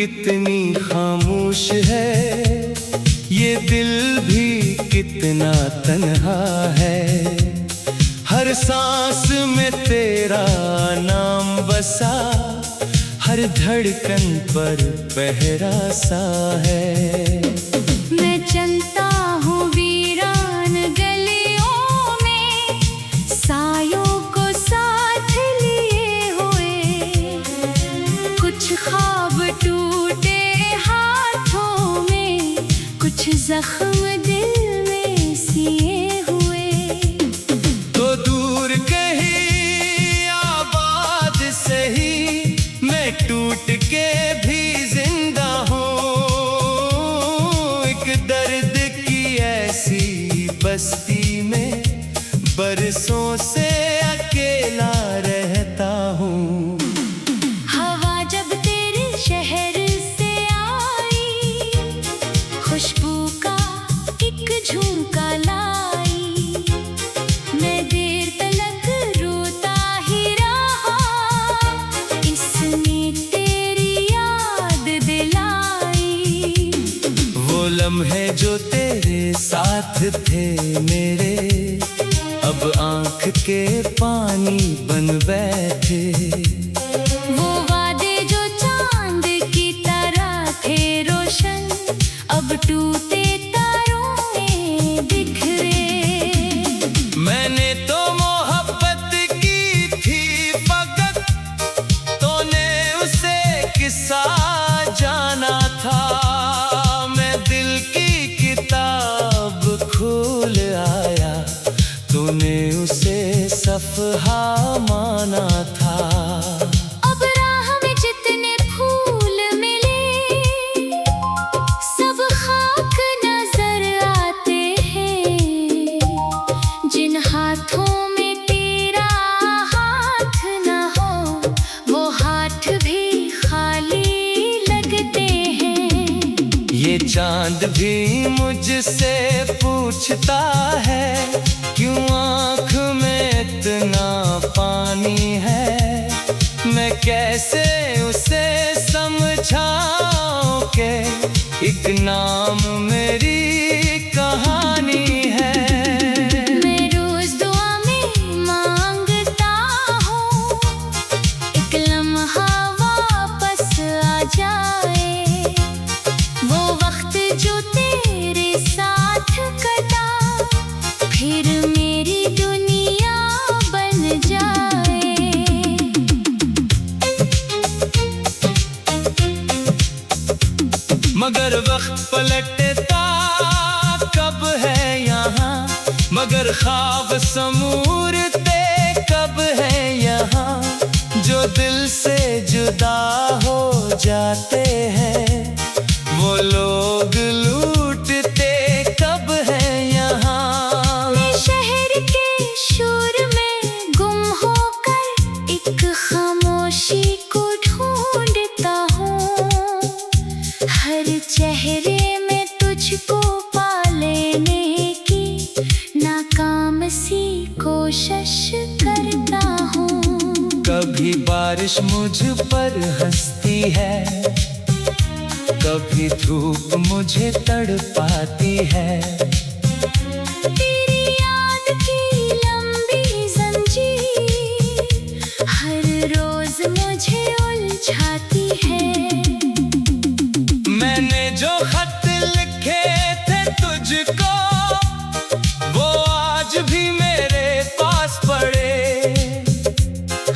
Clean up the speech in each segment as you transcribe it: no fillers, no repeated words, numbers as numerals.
कितनी खामोश है, ये दिल भी कितना तन्हा है। हर सांस में तेरा नाम बसा, हर धड़कन पर पहरा सा है। मैं चलता हूँ वीरान गलियों में, सायों को साथ लिए हुए। कुछ ख्वाब टूटे हाथों में, कुछ जख्म दिल में सिए हुए। तो दूर कहीं आबाद सही, मैं टूट के भी जिंदा हूँ। एक दर्द की ऐसी बस्ती में बरसों से अकेला रहता हूँ। हवा जब तेरे शहर से आई, खुशबू का एक झुमका लाई। मैं देर तलक रोता ही रहा, इसने तेरी याद दिलाई। वो लम्हे जो तेरे साथ थे मेरे, अब आँख के पानी बन बैठे। वो वादे जो चांद की तरह थे रोशन, अब टूटे तारों में बिखरे। मैंने तो मोहब्बत की थी फकत, तूने उसे किस्सा जाना था। मैं दिल की किताब खोल आया, तूने उसे सफ़हा माना था। अब राह में जितने फूल मिले, सब खाक नजर आते हैं। जिन हाथों में तेरा हाथ न हो, वो हाथ भी खाली लगते हैं। ये चांद भी मुझसे पूछता है, क्यों आँख में इतना पानी है। मैं कैसे उसे समझाऊं कि एक नाम मेरी कहानी है। मैं रोज दुआ में मांगता हूँ, एक लम्हा वापस आ जाए। वो वक्त जो तेरे साथ कटा, फिर मेरी दुनिया बन जाए। मगर वक्त पलटता कब है यहाँ, मगर ख्वाब समूरते कब है यहाँ। जो दिल से जुदा हो जाते हैं, वो लोग लूटते कब है यहाँ। मैं शहर के शोर में गुम होकर एक खामोशी को ढूंढता हूँ। हर चेहरे में तुझको पा लेने की नाकाम सी कोशिश करता हूँ। कभी बारिश मुझ पर हंसती है, कभी धूप मुझे तड़पाती है। तेरी याद की लंबी जंजीर हर रोज मुझे उलझाती है। मैंने जो खत लिखे थे तुझको, वो आज भी मेरे पास पड़े।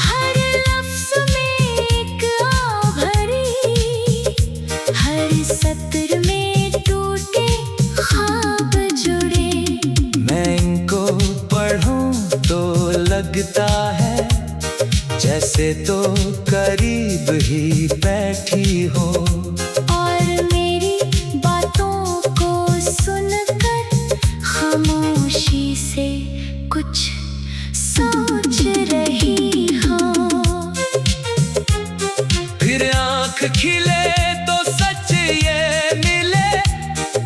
हर लफ्ज़ में एक आह भरी, हर सत्र में टूटे ख्वाब जुड़े। मैं इनको पढ़ूं तो लगता है, जैसे तो करीब ही बैठी हो। और मेरी बातों को सुनकर खामोशी से कुछ सोच रही हो। फिर आँख खिले तो सच ये मिले,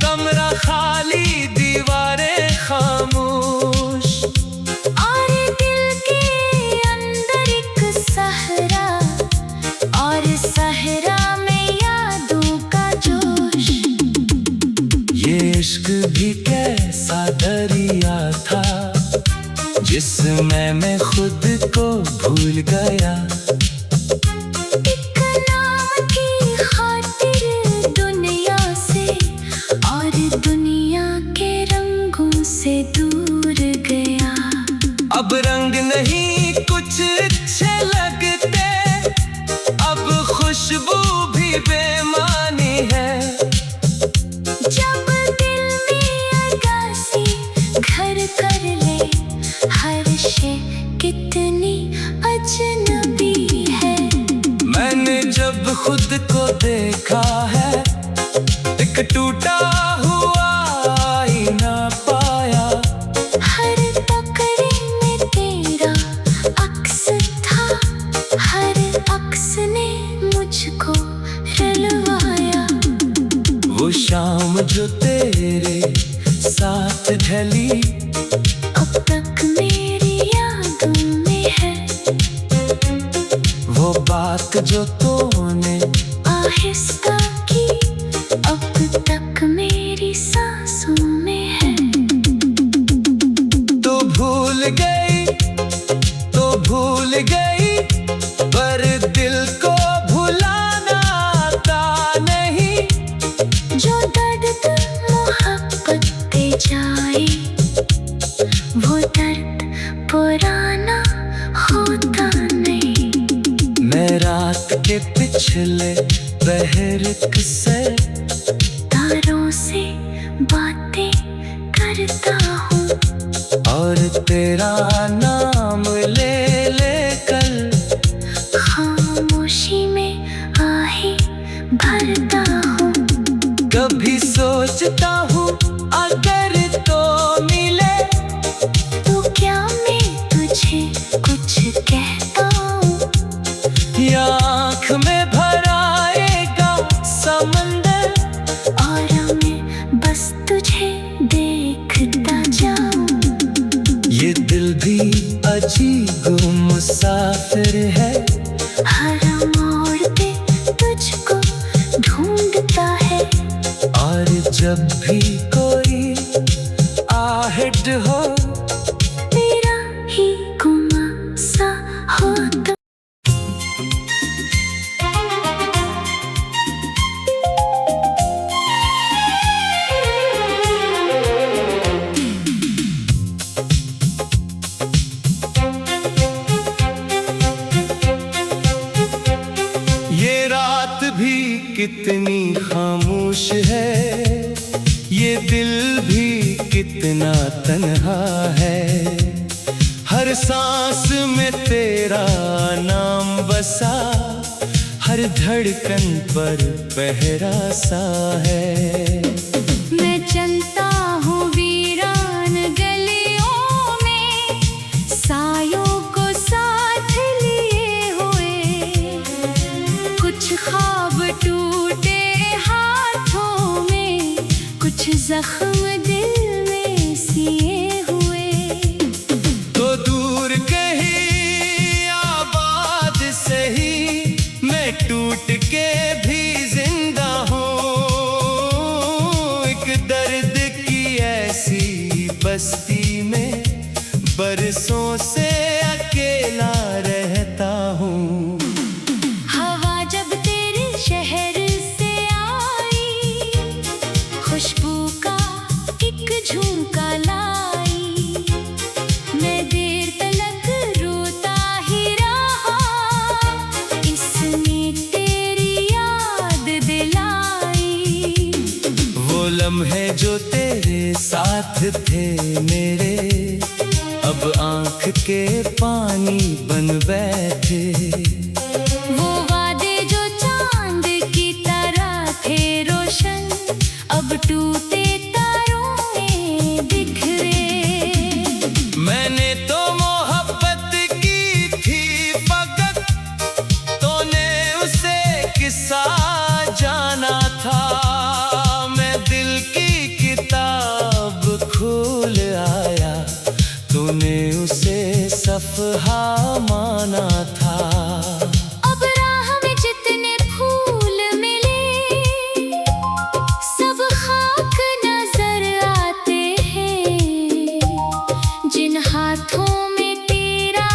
कमरा खाली दीवारें खामोश। और दिल के अंदर एक सहरा, और सहरा में याद को भूल गया। एक नाम की खातिर दुनिया से और दुनिया के रंगों से दूर गया। अब रंग नहीं कुछ अच्छे लगते, अब खुशबू भी बेमानी है। जब दिल में अगासी घर कर ले, हर शे कितनी अजनबी है। मैंने जब खुद को देखा है, एक टूटा हुआ आईना पाया। हर पकड़े में तेरा अक्स था, हर अक्स ने मुझको रुलवाया। वो शाम जो तेरे साथ ढली, अब तक मेरी यादों में है। वो बात जो तूने आहिस्ता की, अब तक मेरी सांसों में है। तो भूल गई, तो भूल गई, पर दिल को भुलाना आता नहीं। जो दर्द मोहब्बत दे जाए, वो दर्द पुराना होता नहीं। मैं रात के पिछले पहर से तारों से बातें करता हूँ, और तेरा नाम ले लेकर खामोशी में आहें भरता हूँ। कभी सोचता हूँ अगर तो मिले, तो क्या मैं तुझे कुछ कहता हूँ? या आँख में भर आएगा समंदर, और मैं बस तुझे देखता जाऊं। ये दिल भी अजीब मुसाफिर है। हर मोड़ पे तुझको ढूंढता है। और जब भी कोई आहट हो, तेरा ही गुमा सा होता। ये रात भी कितनी खामोश है, ये दिल भी कितना तन्हा है। हर सांस में तेरा नाम बसा, हर धड़कन पर पहरा सा है। मैं चलता हूँ वीरान गलियों में, सायों को साथ लिए हुए। कुछ ख्वाब टूटे हाथों में, कुछ जख्म दिल में सिए हुए। तो दूर कहीं आबाद सही, मैं टूट के भी जिंदा हूँ। एक दर्द की ऐसी बस्ती में बरसों से अकेला रहता हूँ। हवा जब तेरे शहर से आई, खुशबू का एक झुमका लाई। मैं देर तलक रोता ही रहा, इसने तेरी याद दिलाई। वो लम्हे जो तेरे साथ थे मेरे, अब आँख के पानी बन बैठे। वो वादे जो चांद की तरह थे रोशन, अब टूटे तारों में बिखरे। मैंने तो मोहब्बत की थी फकत, तूने उसे किस्सा जाना था। मैं दिल की किताब खोल आया, तूने उसे सफहा माना था। अब राह में जितने फूल मिले, सब खाक नजर आते हैं। जिन हाथों में तेरा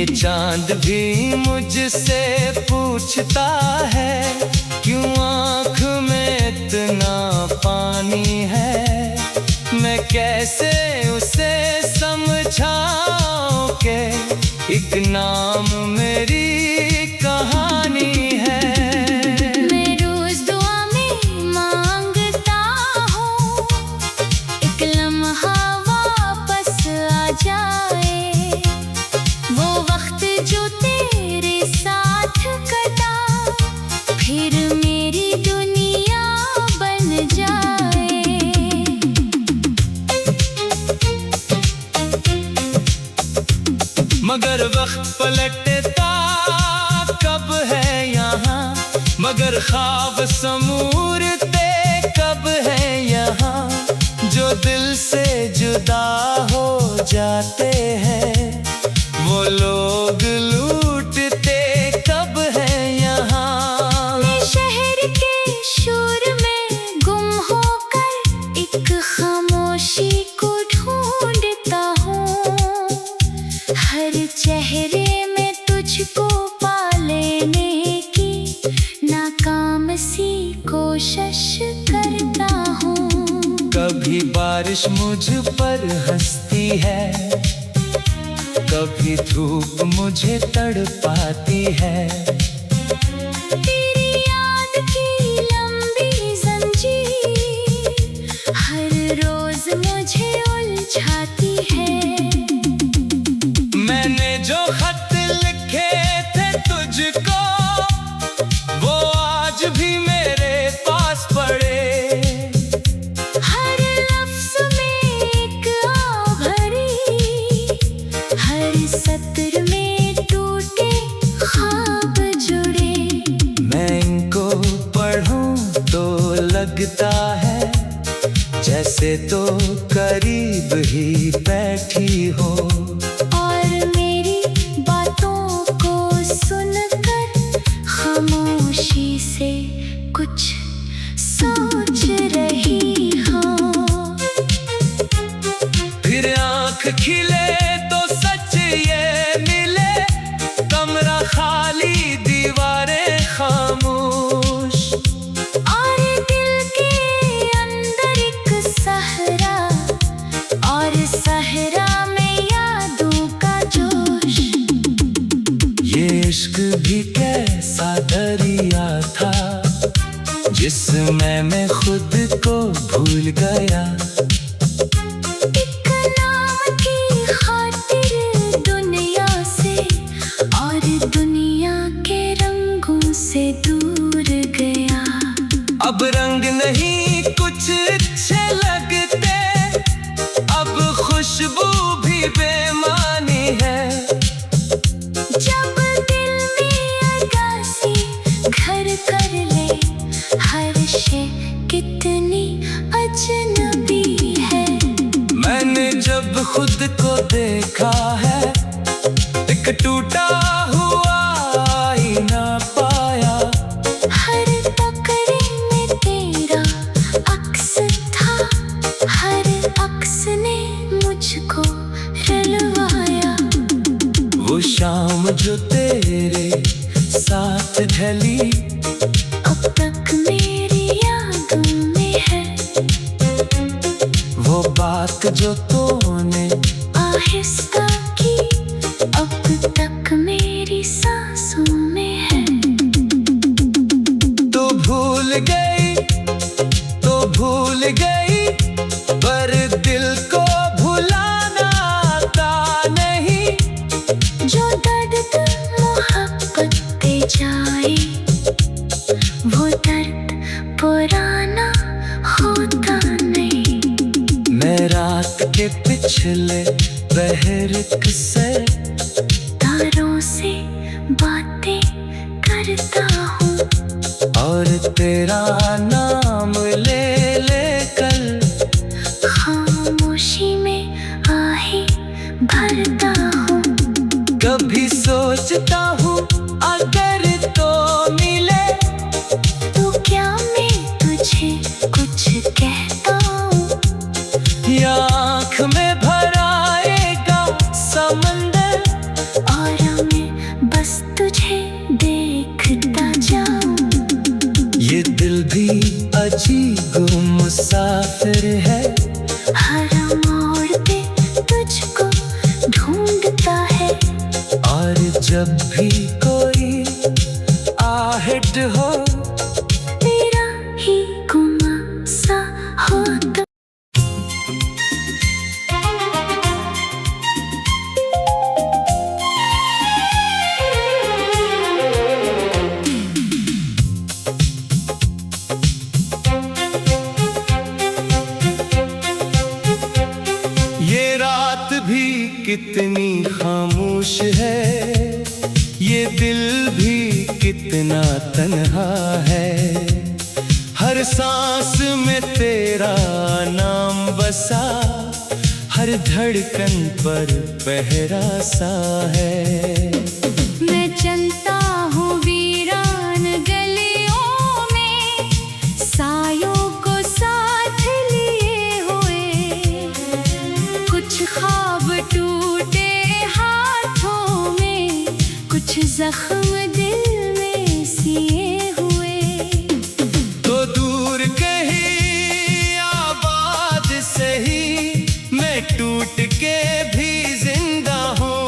ये चांद भी मुझसे पूछता है, क्यों आँख में इतना पानी है। मैं कैसे उसे समझाऊं कि एक नाम मेरी कहानी है। मैं रोज दुआ में मांगता हूँ, एक लम्हा वापस आ जाए। वो वक्त जो तेरे साथ कटा, फिर मेरी दुनिया बन जाए। मगर वक्त पलटता कब है यहाँ, मगर ख्वाब समूरते कब है यहाँ। जो दिल से जुदा हो जाते हैं, वो लोग लूटते कब है यहाँ। मैं शहर के शोर में गुम होकर एक खामोशी को ढूंढता हूँ। हर चेहरे में तुझको पा लेने की नाकाम सी कोशिश करता हूँ। कभी बारिश मुझ पर हंसती है, कभी धूप मुझे तड़पाती है। तेरी याद की लंबी जंजीर हर रोज मुझे उलझाती है। मैंने जो खत लिखे थे तुझको, वो आज भी मेरे पास पड़े। हर लफ्ज़ में एक आह भरी, हर सत्र में टूटे ख्वाब जुड़े। मैं इनको पढ़ूं तो लगता है, जैसे तो करीब ही बैठी हो। और मेरी बातों को सुनकर खामोशी से कुछ सोच रही हो। फिर आँख खिले तो सच ये मिले, कमरा खाली दीवारें खामोश। और दिल के अंदर एक सहरा, और सहरा में यादों का जोश। ये इश्क भी कैसा दरिया था, जिसमें मैं खुद को भूल गया। एक नाम की खातिर दुनिया से और दुनिया के रंगों से दूर गया। अब रंग नहीं कुछ अच्छे लगते, अब खुशबू भी बेमानी है। जब दिल में अगासी घर कर ले, हर शे कितनी अजनबी है। मैंने जब खुद को देखा है, एक टूटा हुआ आईना पाया। हर तकरे में तेरा अक्स था, हर अक्स ने मुझको रलवाया। वो शाम जो तेरे साथ ढली, अब तक मेरी यादों में है। वो बात जो तूने आहिस्ता की, अब तक मेरी सांसों में है। तो भूल गई, तो भूल गई, पर दिल को भुलाना आता नहीं। जो दर्द मोहब्बत दे जाए, वो दर्द पुराना होता नहीं। मैं रात के पिछले पहर से तारों से बातें करता हूँ, और तेरा नाम ले लेकर खामोशी में आहें भरता हूँ। कभी सोचता हूँ अगर तो मिले, तो क्या मैं तुझे कुछ कहता हूँ। या आँख में भर आएगा समंदर, और अजीब मुसाफिर है, हर मोड़ पे तुझको ढूंढता है। और जब भी कोई आहट हो तेरा ही गुमा सा होता। ये रात भी कितनी खामोश है, ये दिल भी कितना तन्हा है। हर सांस में तेरा नाम बसा, हर धड़कन पर पहरा सा है। मैं चलता हूँ वीरान गलियों में, सायों को साथ लिए हुए। कुछ ख्वाब टूटे हाथों में, कुछ जख्म दिल में सिए हुए। तो दूर कहीं आबाद सही, मैं टूट के भी जिंदा हूँ।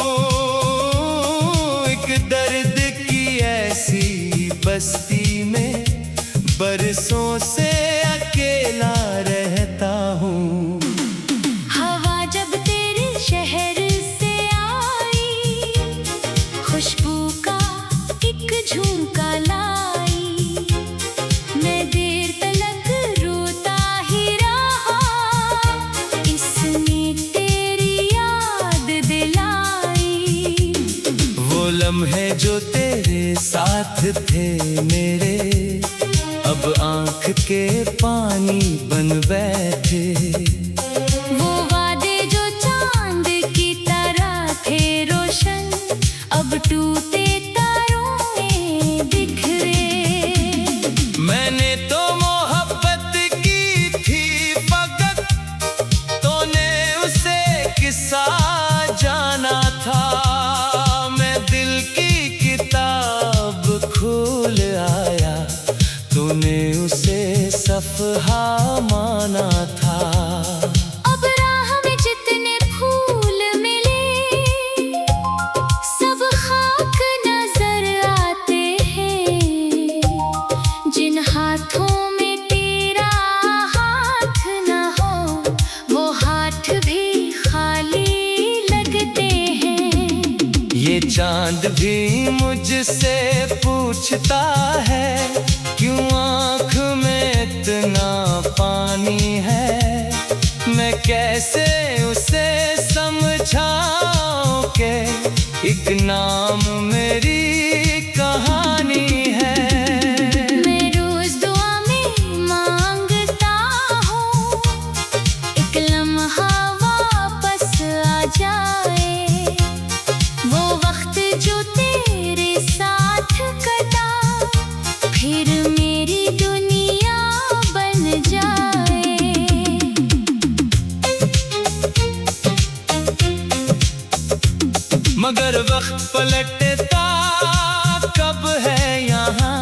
एक दर्द की ऐसी बस्ती में बरसों से अकेला रहता हूँ। हवा जब तेरे शहर से आई, खुशबू का एक झुमका लाई। मैं देर तलक रोता ही रहा, इसने तेरी याद दिलाई। वो लम्हे जो तेरे साथ थे मेरे, अब आंख के पानी बन बैठे। वो वादे जो चांद की तरह थे रोशन, अब टूटे तारों में बिखरे। मैंने तो मोहब्बत की थी फकत, तूने उसे किस्सा जाना था। मैं दिल की किताब खोल आया, तूने उसे सफहा माना था। अब राह में जितने फूल मिले, सब खाक नजर आते हैं। जिन हाथों में तेरा हाथ न हो, वो हाथ भी खाली लगते हैं। ये चांद भी मुझसे पूछता है, क्यों आँख में इतना पानी है। मैं कैसे उसे समझाऊं कि एक नाम मेरी कहानी है। मैं रोज दुआ में मांगता हूँ, एक लम्हा वापस आ जाए। वो वक्त जो तेरे साथ कटा, फिर मेरी दुनिया बन जाए। मगर वक्त पलटता कब है यहाँ,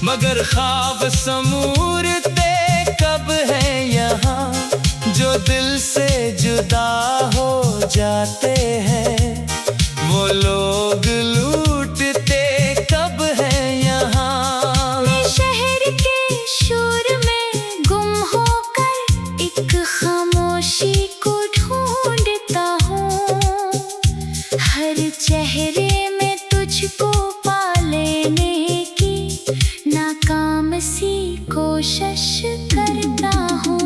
मगर ख्वाब समूरते कब है यहाँ। जो दिल से जुदा हो जाते हैं, वो लोग लूटते कब है यहाँ। मैं शहर के शोर में गुम होकर एक खामोशी को ढूंढता हूँ। हर चेहरे में तुझको पा लेने की नाकाम सी कोशिश करता हूँ।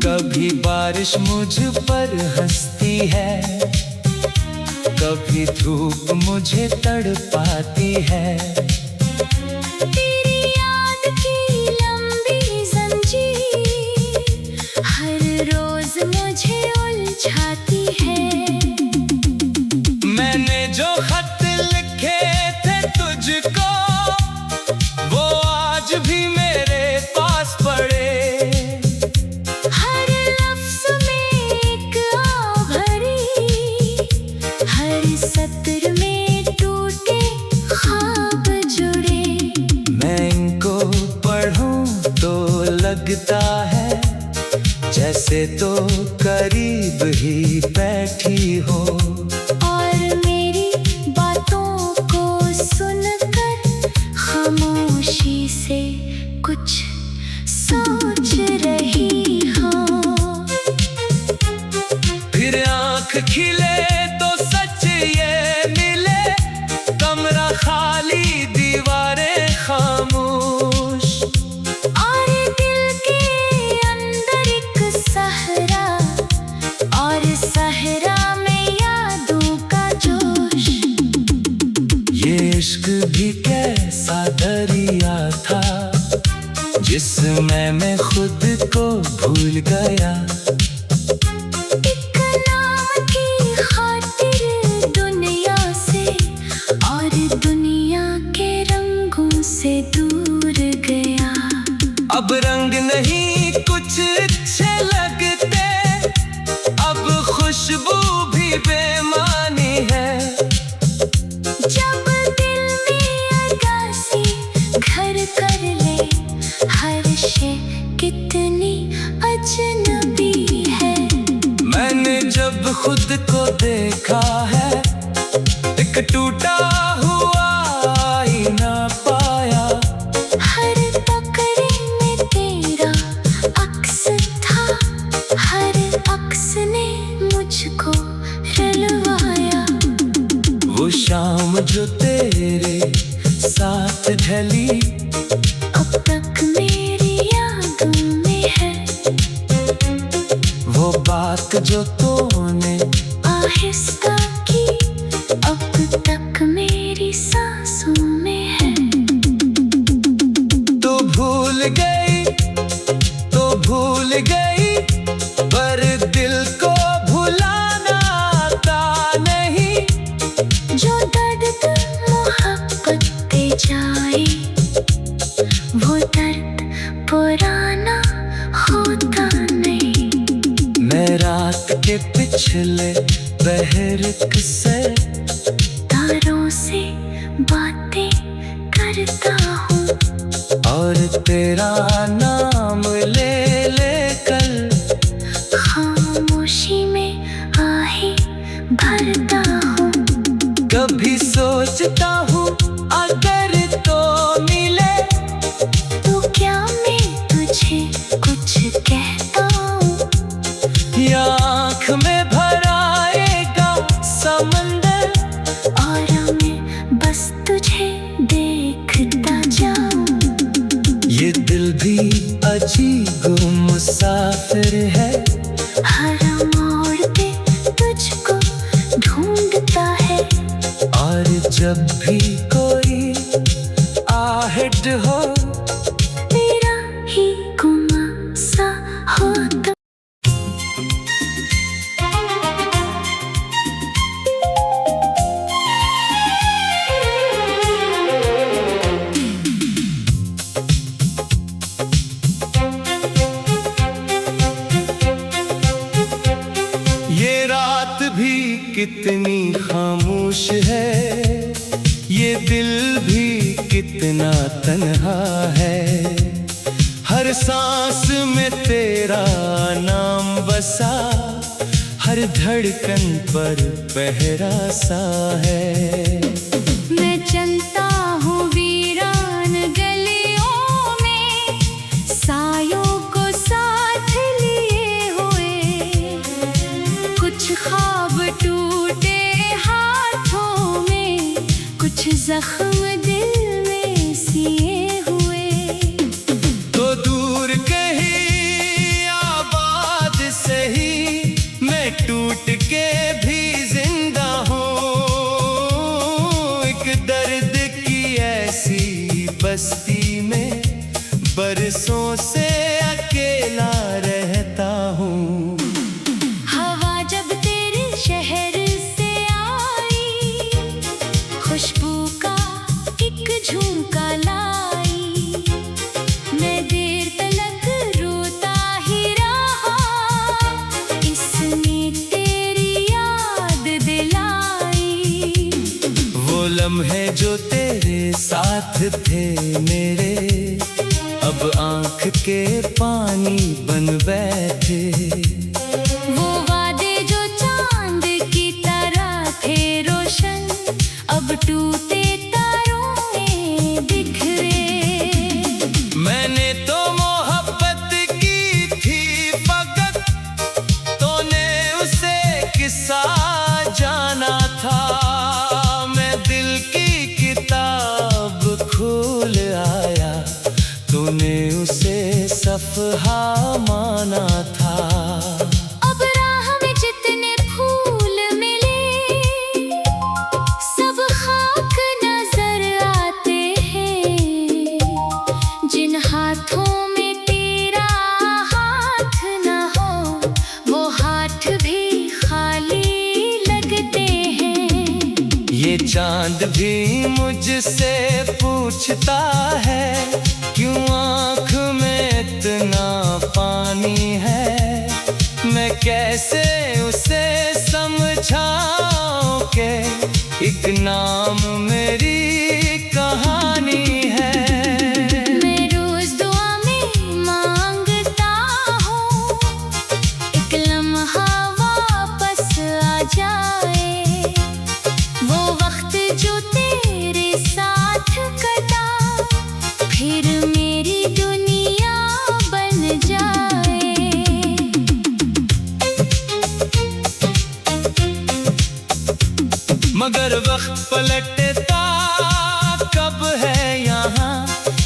कभी बारिश मुझ पर हंसती है, कभी धूप मुझे तड़पाती है। तेरी याद की लंबी जंजीर हर रोज मुझे उलझाती है। मैंने जो खत लिखे थे तुझको, वो आज भी मेरे पास पड़े। हर लफ्ज़ में एक आह भरी, हर सत्र में टूटे ख्वाब जुड़े। मैं इनको पढ़ूं तो लगता करीब ही बैठी हो। और मेरी बातों को सुनकर खामोशी से कुछ सोच रही हो। फिर आँख खिले तो सच ये मिले, कमरा खाली दीवारें खामोश। और दिल के अंदर एक सहरा, और सहरा में यादों का जोश। ये इश्क भी कैसा दरिया था, जिसमें मैं खुद को भूल गया। एक नाम की खातिर दुनिया से, और दुनिया के रंगों से दूर गया। अब रंग नहीं कुछ अच्छे लगते, अब खुशबू भी बेमानी है। जब दिल में अगासी घर कर ले, हर शे कितनी अजनबी है। मैंने जब खुद को देखा है, एक टूटा हुआ आईना पाया। हर पकड़े में तेरा अक्स था, हर अक्स ने मुझको रुलवाया। वो शाम जो तेरे साथ ढली, अब तक मेरी यादों में है। वो बात जो तूने आहिस्ता की, अब तक मेरी सांसों में है। तो भूल गई, तो भूल गई, पर दिल को भुलाना आता नहीं। जो दर्द मोहब्बत दे जाए, वो दर्द पुराना होता नहीं। मैं रात के पिछले पहर से तारों से बातें करता हूँ, और तेरा नाम ले लेकर खामोशी में आहें भरता हूँ। कभी सोचता हूँ अगर तो मिले, तो क्या मैं तुझे कुछ कहता हूँ? या आँख में भर आएगा समंदर, और मैं बस तुझे देखता जाऊं। ये दिल भी अजीब मुसाफिर है। हर मोड़ पे तुझको ढूंढता है। और जब भी कोई आहट हो, तेरा ही गुमा सा होता। ये रात भी कितनी खामोश है, ये दिल भी कितना तन्हा है। हर सांस में तेरा नाम बसा, हर धड़कन पर पहरा सा है। मैं चलता हूँ वीरान गलियों में, सायों को साथ लिए हुए। कुछ ख्वाब टूटे हाथों में, कुछ जख्म दिल में सिए हुए। तो दूर कहीं आबाद सही, मैं टूट के भी जिंदा हूँ। एक दर्द की ऐसी बस्ती में बरसों से अकेला रहता हूँ। हवा जब तेरे शहर से आई, खुशबू का एक झोंका लाई। मैं देर तलक रोता ही रहा, इसने तेरी याद दिलाई। वो लम्हे जो तेरे साथ थे मेरे, अब आँख के पानी बन बैठे। वो हाँ माना था। अब राह में जितने फूल मिले सब खाक नजर आते हैं। जिन हाथों में तेरा हाथ न हो वो हाथ भी खाली लगते हैं। ये चांद भी मुझसे पूछता है क्यों आँख में इतना पानी है। मैं कैसे उसे समझाऊं कि एक नाम मेरी कहानी है। मैं रोज दुआ में मांगता हूँ एक लम्हा वापस आ जाए। वो वक्त जो तेरे साथ कटा फिर मेरी दुनिया बन जाए। मगर वक्त पलटता कब है यहाँ,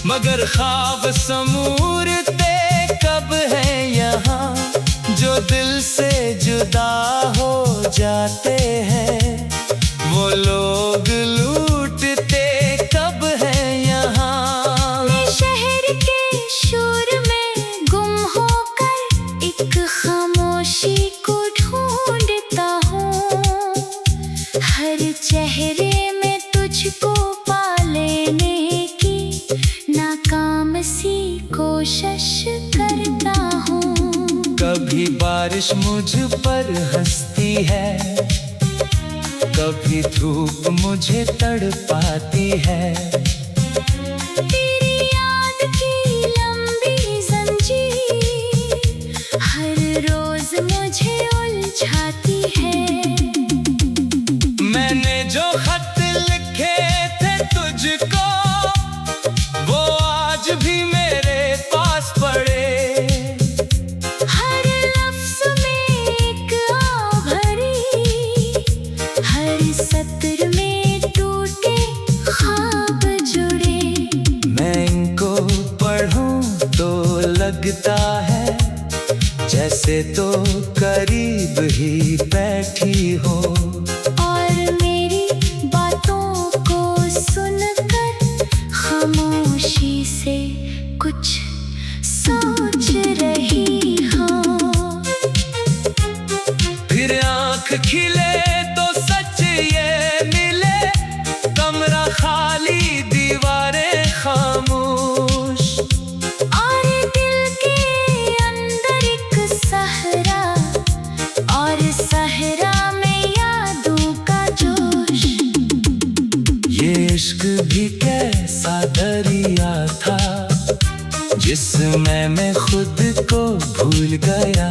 मगर ख्वाब समूरते कब है यहाँ। जो दिल से जुदा हो जाते हैं वो लोग लूटते कब है यहाँ। मैं शहर के शोर में गुम होकर एक खामोशी को ढूंढता हूँ। हर चेहरे में तुझको पा लेने की नाकाम सी कोशिश करता हूँ। कभी बारिश मुझ पर हंसती है, कभी धूप मुझे तड़पाती है। तेरी याद की लंबी जंजीर हर रोज मुझे उलझाती है। मैंने जो खत लिखे थे तुझको वो आज भी मेरे पास पड़े। हर लफ्ज़ में एक आह भरी हर सत्र में टूटे ख्वाब जुड़े। मैं इनको पढ़ूं तो लगता है जैसे तो करीब ही बैठी हो। और मेरी बातों को सुनकर खामोशी से कुछ सोच रही हो। फिर आँख खिले तो सच ये मिले, कमरा खाली दीवारें खामोश। और दिल के अंदर एक सहरा और सहरा में यादों का जोश। ये इश्क भी कैसा दरिया था जिसमें मैं खुद को भूल गया।